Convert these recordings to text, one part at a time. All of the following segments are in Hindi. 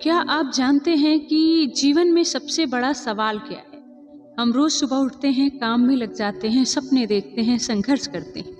क्या आप जानते हैं कि जीवन में सबसे बड़ा सवाल क्या है? हम रोज सुबह उठते हैं, काम में लग जाते हैं, सपने देखते हैं, संघर्ष करते हैं,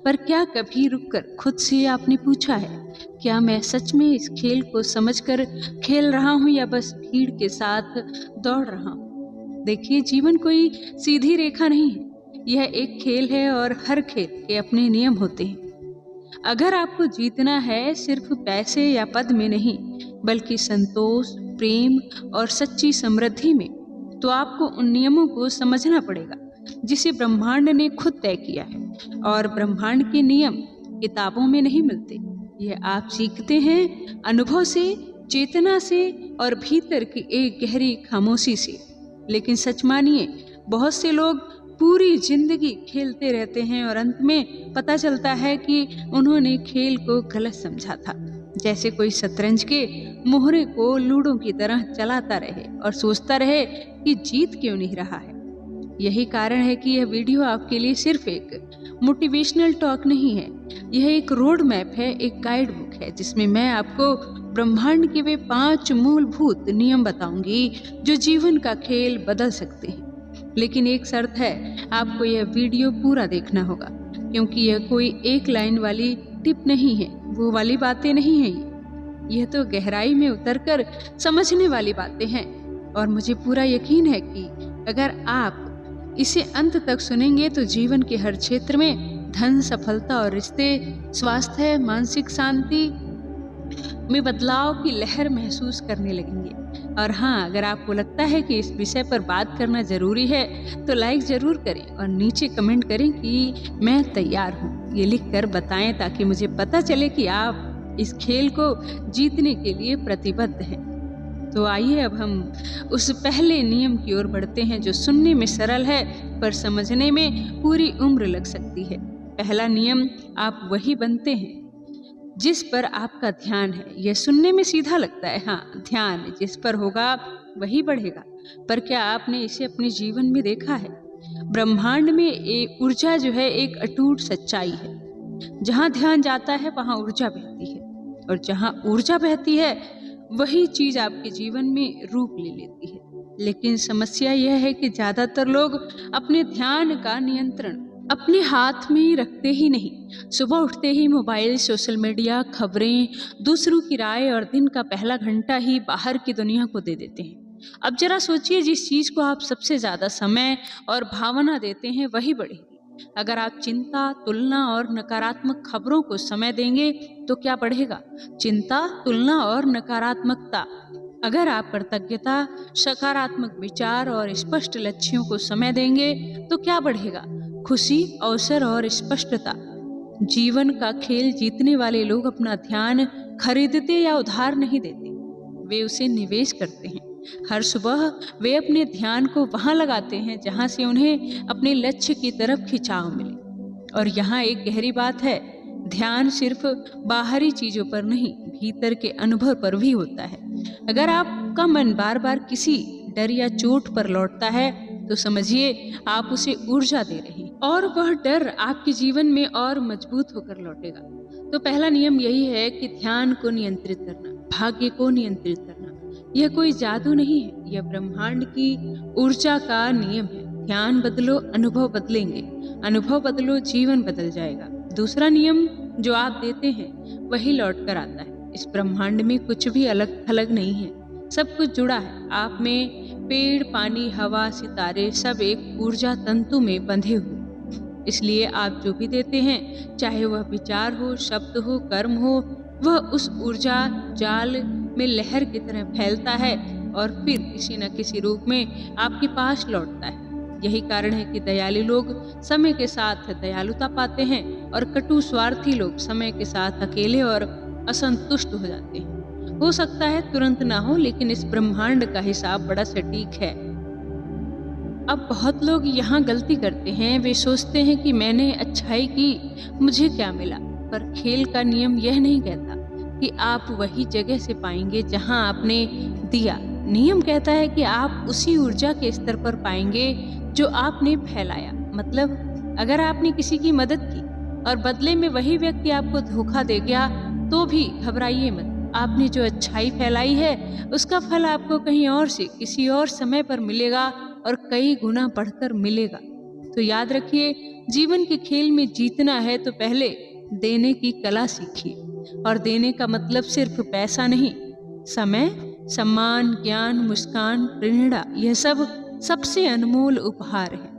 पर क्या कभी रुककर खुद से आपने पूछा है, क्या मैं सच में इस खेल को समझकर खेल रहा हूँ या बस भीड़ के साथ दौड़ रहा हूँ? देखिए, जीवन कोई सीधी रेखा नहीं है, यह एक खेल है और हर खेल के अपने नियम होते हैं। अगर आपको जीतना है सिर्फ पैसे या पद में नहीं, बल्कि संतोष, प्रेम और सच्ची समृद्धि में, तो आपको उन नियमों को समझना पड़ेगा जिसे ब्रह्मांड ने खुद तय किया है। और ब्रह्मांड के नियम किताबों में नहीं मिलते, यह आप सीखते हैं अनुभव से, चेतना से और भीतर की एक गहरी खामोशी से। लेकिन सच मानिए, बहुत से लोग पूरी जिंदगी खेलते रहते हैं और अंत में पता चलता है कि उन्होंने खेल को गलत समझा था। जैसे कोई शतरंज के मोहरे को लूडो की तरह चलाता रहे और सोचता रहे कि जीत क्यों नहीं रहा है। यही कारण है कि यह वीडियो आपके लिए सिर्फ एक मोटिवेशनल टॉक नहीं है, यह एक रोड मैप है, एक गाइड बुक है, जिसमें मैं आपको ब्रह्मांड के वे 5 मूलभूत नियम बताऊंगी जो जीवन का खेल बदल सकते हैं। लेकिन एक शर्त है, आपको यह वीडियो पूरा देखना होगा, क्योंकि यह कोई एक लाइन वाली टिप नहीं है, वो वाली बातें नहीं हैं। यह तो गहराई में उतरकर समझने वाली बातें हैं। और मुझे पूरा यकीन है कि अगर आप इसे अंत तक सुनेंगे तो जीवन के हर क्षेत्र में धन, सफलता और रिश्ते, स्वास्थ्य, मानसिक शांति में बदलाव की लहर महसूस करने लगेंगे। और हाँ, अगर आपको लगता है कि इस विषय पर बात करना जरूरी है तो लाइक जरूर करें और नीचे कमेंट करें कि मैं तैयार हूँ। ये लिखकर बताएं ताकि मुझे पता चले कि आप इस खेल को जीतने के लिए प्रतिबद्ध हैं। तो आइए अब हम उस पहले नियम की ओर बढ़ते हैं जो सुनने में सरल है पर समझने में पूरी उम्र लग सकती है। पहला नियम, आप वही बनते हैं जिस पर आपका ध्यान है। यह सुनने में सीधा लगता है, हाँ, ध्यान जिस पर होगा वही बढ़ेगा। पर क्या आपने इसे अपने जीवन में देखा है? ब्रह्मांड में एक ऊर्जा जो है, एक अटूट सच्चाई है। जहाँ ध्यान जाता है वहाँ ऊर्जा बहती है, और जहाँ ऊर्जा बहती है वही चीज आपके जीवन में रूप ले लेती है। लेकिन समस्या यह है कि ज्यादातर लोग अपने ध्यान का नियंत्रण अपने हाथ में रखते ही नहीं। सुबह उठते ही मोबाइल, सोशल मीडिया, खबरें, दूसरों की राय और दिन का पहला घंटा ही बाहर की दुनिया को दे देते हैं। अब जरा सोचिए, जिस चीज को आप सबसे ज्यादा समय और भावना देते हैं वही बढ़ेगी। अगर आप चिंता, तुलना और नकारात्मक खबरों को समय देंगे तो क्या बढ़ेगा? चिंता, तुलना और नकारात्मकता। अगर आप कृतज्ञता, सकारात्मक विचार और स्पष्ट लक्ष्यों को समय देंगे तो क्या बढ़ेगा? खुशी, अवसर और स्पष्टता। जीवन का खेल जीतने वाले लोग अपना ध्यान खरीदते या उधार नहीं देते, वे उसे निवेश करते हैं। हर सुबह वे अपने ध्यान को वहां लगाते हैं जहां से उन्हें अपने लक्ष्य की तरफ खिंचाव मिले। और यहाँ एक गहरी बात है, ध्यान सिर्फ बाहरी चीजों पर नहीं, भीतर के अनुभव पर भी होता है। अगर आपका मन बार बार किसी डर या चोट पर लौटता है तो समझिए आप उसे ऊर्जा दे रहे हैं, और वह डर आपके जीवन में और मजबूत होकर लौटेगा। तो पहला नियम यही है कि ध्यान को नियंत्रित करना, भाग्य को नियंत्रित करना। यह कोई जादू नहीं है, यह ब्रह्मांड की ऊर्जा का नियम है। ध्यान बदलो, अनुभव बदलेंगे, अनुभव बदलो, जीवन बदल जाएगा। दूसरा नियम, जो आप देते हैं वही लौट कर आता है। इस ब्रह्मांड में कुछ भी अलग थलग नहीं है, सब कुछ जुड़ा है। आप में पेड़, पानी, हवा, सितारे सब एक ऊर्जा तंतु में बंधे हुए। इसलिए आप जो भी देते हैं, चाहे वह विचार हो, शब्द हो, कर्म हो, वह उस ऊर्जा जाल में लहर की तरह फैलता है और फिर किसी न किसी रूप में आपके पास लौटता है। यही कारण है कि दयालु लोग समय के साथ दयालुता पाते हैं और कटु स्वार्थी लोग समय के साथ अकेले और असंतुष्ट हो जाते हैं। हो सकता है तुरंत ना हो, लेकिन इस ब्रह्मांड का हिसाब बड़ा सटीक है। अब बहुत लोग यहाँ गलती करते हैं, वे सोचते हैं कि मैंने अच्छाई की, मुझे क्या मिला। पर खेल का नियम यह नहीं कहता कि आप वही जगह से पाएंगे जहाँ आपने दिया। नियम कहता है कि आप उसी ऊर्जा के स्तर पर पाएंगे जो आपने फैलाया। मतलब अगर आपने किसी की मदद की और बदले में वही व्यक्ति आपको धोखा दे गया तो भी घबराइए मत, आपने जो अच्छाई फैलाई है उसका फल आपको कहीं और से किसी और समय पर मिलेगा और कई गुना बढ़कर मिलेगा। तो याद रखिए, जीवन के खेल में जीतना है तो पहले देने की कला सीखिए। और देने का मतलब सिर्फ पैसा नहीं, समय, सम्मान, ज्ञान, मुस्कान, प्रेरणा, यह सब सबसे अनमोल उपहार है।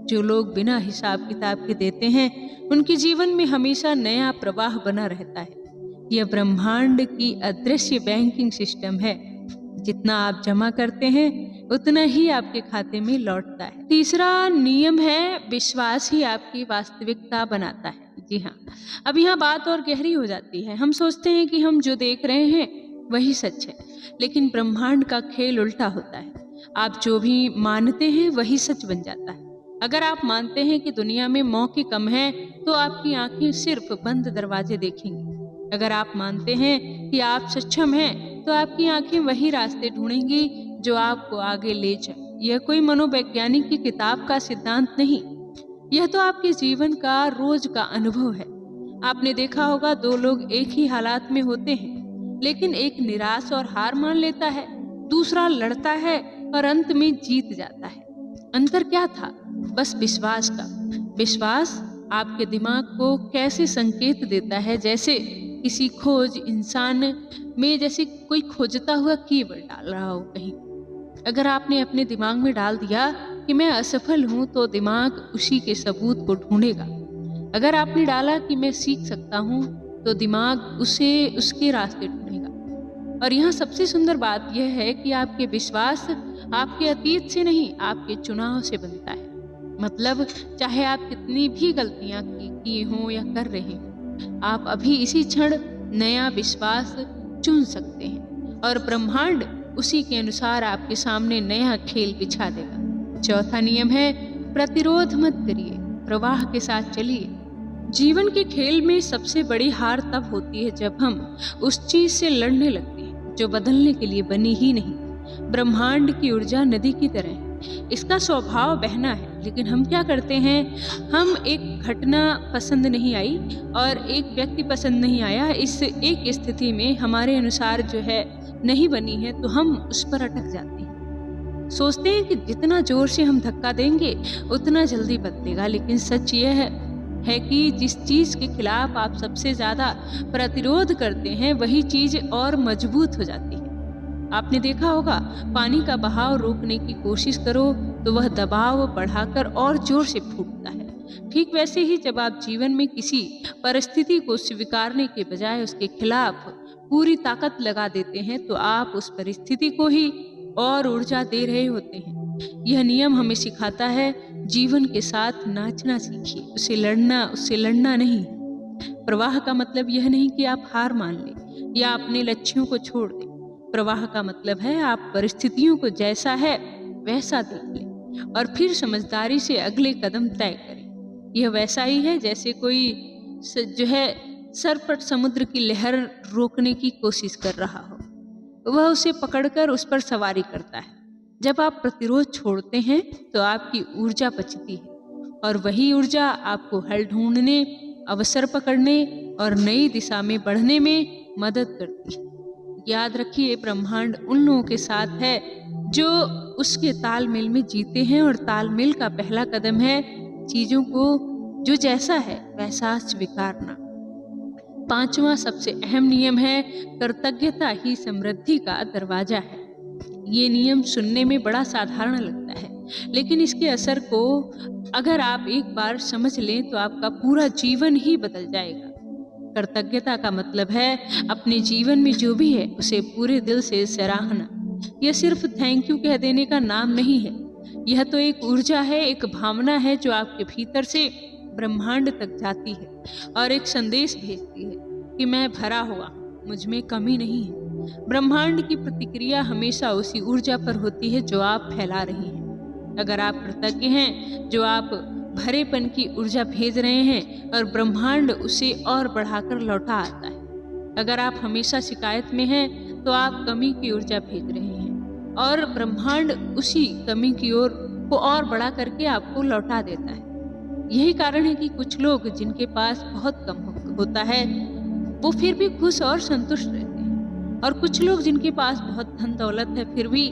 जो लोग बिना हिसाब किताब के देते हैं उनके जीवन में हमेशा नया प्रवाह बना रहता है। यह ब्रह्मांड की अदृश्य बैंकिंग सिस्टम है। जितना आप जमा करते हैं उतना ही आपके खाते में लौटता है। तीसरा नियम है, विश्वास ही आपकी वास्तविकता बनाता है। जी हाँ, अब यहाँ बात और गहरी हो जाती है। हम सोचते हैं कि हम जो देख रहे हैं वही सच है, लेकिन ब्रह्मांड का खेल उल्टा होता है। आप जो भी मानते हैं वही सच बन जाता है। अगर आप मानते हैं कि दुनिया में मौके कम हैं, तो आपकी आंखें सिर्फ बंद दरवाजे देखेंगी। अगर आप मानते हैं कि आप सक्षम हैं, तो आपकी आंखें वही रास्ते ढूंढेंगी जो आपको आगे ले जाए। यह कोई मनोवैज्ञानिक की किताब का सिद्धांत नहीं, यह तो आपके जीवन का रोज का अनुभव है। आपने देखा होगा, दो लोग एक ही हालात में होते हैं, लेकिन एक निराश और हार मान लेता है, दूसरा लड़ता है और अंत में जीत जाता है। अंतर क्या था? बस विश्वास का। विश्वास आपके दिमाग को कैसे संकेत देता है, जैसे किसी खोज इंसान में जैसे कोई खोजता हुआ कीवर्ड डाल रहा हो कहीं। अगर आपने अपने दिमाग में डाल दिया कि मैं असफल हूं, तो दिमाग उसी के सबूत को ढूंढेगा। अगर आपने डाला कि मैं सीख सकता हूं, तो दिमाग उसे उसके रास्ते ढूंढेगा। और यहाँ सबसे सुंदर बात यह है कि आपके विश्वास आपके अतीत से नहीं, आपके चुनाव से बनता है। मतलब चाहे आप कितनी भी गलतियां किए हों या कर रहे हों, आप अभी इसी क्षण नया विश्वास चुन सकते हैं और ब्रह्मांड उसी के अनुसार आपके सामने नया खेल बिछा देगा। चौथा नियम है, प्रतिरोध मत करिए, प्रवाह के साथ चलिए। जीवन के खेल में सबसे बड़ी हार तब होती है जब हम उस चीज से लड़ने लगते हैं जो बदलने के लिए बनी ही नहीं। ब्रह्मांड की ऊर्जा नदी की तरह है, इसका स्वभाव बहना है, लेकिन हम क्या करते हैं, हम एक घटना पसंद नहीं आई और एक व्यक्ति पसंद नहीं आया, इस एक स्थिति में हमारे अनुसार जो है नहीं बनी है, तो हम उस पर अटक जाते हैं। सोचते हैं कि जितना जोर से हम धक्का देंगे उतना जल्दी बदलेगा, लेकिन सच यह है कि जिस चीज के खिलाफ आप सबसे ज्यादा प्रतिरोध करते हैं वही चीज और मजबूत हो जाती है। आपने देखा होगा, पानी का बहाव रोकने की कोशिश करो तो वह दबाव बढ़ाकर और जोर से फूटता है। ठीक वैसे ही जब आप जीवन में किसी परिस्थिति को स्वीकारने के बजाय उसके खिलाफ पूरी ताकत लगा देते हैं, तो आप उस परिस्थिति को ही और ऊर्जा दे रहे होते हैं। यह नियम हमें सिखाता है, जीवन के साथ नाचना सीखिए, उससे लड़ना नहीं। प्रवाह का मतलब यह नहीं कि आप हार मान लें या अपने लक्ष्यों को छोड़ दें। प्रवाह का मतलब है आप परिस्थितियों को जैसा है वैसा देख लें और फिर समझदारी से अगले कदम तय करें। यह वैसा ही है जैसे कोई जो है सर पर समुद्र की लहर रोकने की कोशिश कर रहा हो, वह उसे पकड़कर उस पर सवारी करता है। जब आप प्रतिरोध छोड़ते हैं तो आपकी ऊर्जा बचती है और वही ऊर्जा आपको हल ढूंढने, अवसर पकड़ने और नई दिशा में बढ़ने में मदद करती है। याद रखिए, ब्रह्मांड उन लोगों के साथ है जो उसके तालमेल में जीते हैं और तालमेल का पहला कदम है चीजों को जो जैसा है वैसा स्वीकारना। पांचवा सबसे अहम नियम है, कृतज्ञता ही समृद्धि का दरवाजा है। ये नियम सुनने में बड़ा साधारण लगता है, लेकिन इसके असर को अगर आप एक बार समझ लें तो आपका पूरा जीवन ही बदल जाएगा। कृतज्ञता का मतलब है अपने जीवन में जो भी है उसे पूरे दिल से सराहना। यह सिर्फ थैंक यू कह देने का नाम नहीं है, यह तो एक ऊर्जा है, एक भावना है जो आपके भीतर से ब्रह्मांड तक जाती है और एक संदेश भेजती है कि मैं भरा हुआ, मुझ में कमी नहीं है। ब्रह्मांड की प्रतिक्रिया हमेशा उसी ऊर्जा पर होती है जो आप फैला रहे हैं। अगर आप कृतज्ञ हैं, जो आप भरेपन की ऊर्जा भेज रहे हैं और ब्रह्मांड उसे और बढ़ाकर लौटा आता है। अगर आप हमेशा शिकायत में हैं तो आप कमी की ऊर्जा भेज रहे हैं और ब्रह्मांड उसी कमी की ओर को और बढ़ा करके आपको लौटा देता है। यही कारण है कि कुछ लोग जिनके पास बहुत कम होता है वो फिर भी खुश और संतुष्ट रहते हैं। और कुछ लोग जिनके पास बहुत धन दौलत है फिर भी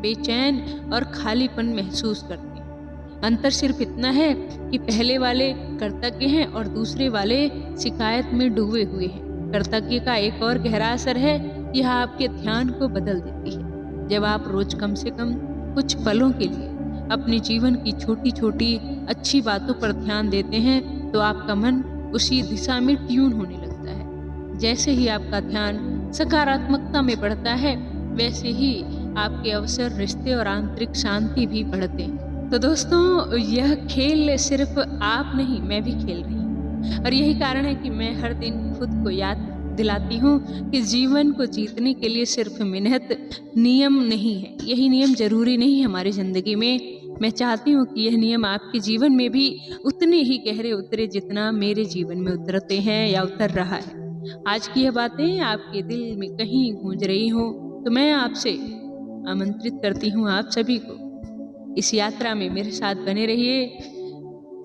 बेचैन और खालीपन महसूस करते हैं। अंतर सिर्फ इतना है कि पहले वाले कृतज्ञ हैं और दूसरे वाले शिकायत में डूबे हुए हैं। कृतज्ञ का एक और गहरा असर है, यह आपके ध्यान को बदल देती है। जब आप रोज कम से कम कुछ पलों के लिए अपने जीवन की छोटी छोटी अच्छी बातों पर ध्यान देते हैं तो आपका मन उसी दिशा में ट्यून होने लगता है। जैसे ही आपका ध्यान सकारात्मकता में बढ़ता है वैसे ही आपके अवसर, रिश्ते और आंतरिक शांति भी बढ़ते हैं। तो दोस्तों, यह खेल सिर्फ आप नहीं, मैं भी खेल रही हूँ और यही कारण है कि मैं हर दिन खुद को याद दिलाती हूँ कि जीवन को जीतने के लिए सिर्फ मेहनत नियम नहीं है, यही नियम जरूरी नहीं है हमारी जिंदगी में। मैं चाहती हूँ कि यह नियम आपके जीवन में भी उतने ही गहरे उतरे जितना मेरे जीवन में उतरते हैं या उतर रहा है। आज की यह बातें आपके दिल में कहीं गूंज रही हो तो मैं आपसे आमंत्रित करती हूँ आप सभी को इस यात्रा में मेरे साथ बने रहिए।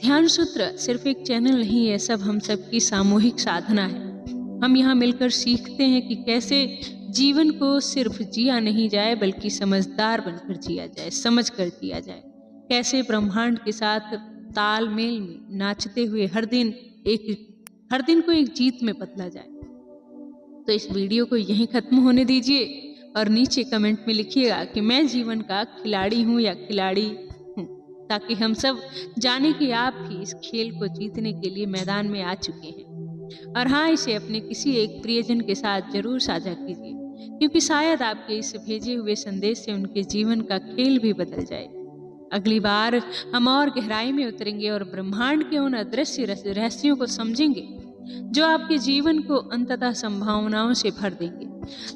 ध्यान सूत्र सिर्फ एक चैनल नहीं है, सब हम सब की सामूहिक साधना है। हम यहाँ मिलकर सीखते हैं कि कैसे जीवन को सिर्फ जिया नहीं जाए बल्कि समझदार बनकर जिया जाए, समझ कर जिया जाए। कैसे ब्रह्मांड के साथ तालमेल में नाचते हुए हर दिन को एक जीत में बदला जाए। तो इस वीडियो को यहीं खत्म होने दीजिए और नीचे कमेंट में लिखिएगा कि मैं जीवन का खिलाड़ी हूँ या खिलाड़ी हूँ, ताकि हम सब जाने कि आप भी इस खेल को जीतने के लिए मैदान में आ चुके हैं। और हाँ, इसे अपने किसी एक प्रियजन के साथ जरूर साझा कीजिए, क्योंकि शायद आपके इस भेजे हुए संदेश से उनके जीवन का खेल भी बदल जाए। अगली बार हम और गहराई में उतरेंगे और ब्रह्मांड के उन अदृश्य रहस्यों को समझेंगे जो आपके जीवन को अंततः संभावनाओं से भर देंगे।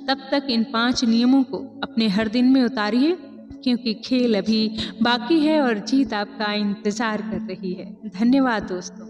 तब तक इन 5 नियमों को अपने हर दिन में उतारिए, क्योंकि खेल अभी बाकी है और जीत आपका इंतजार कर रही है। धन्यवाद दोस्तों।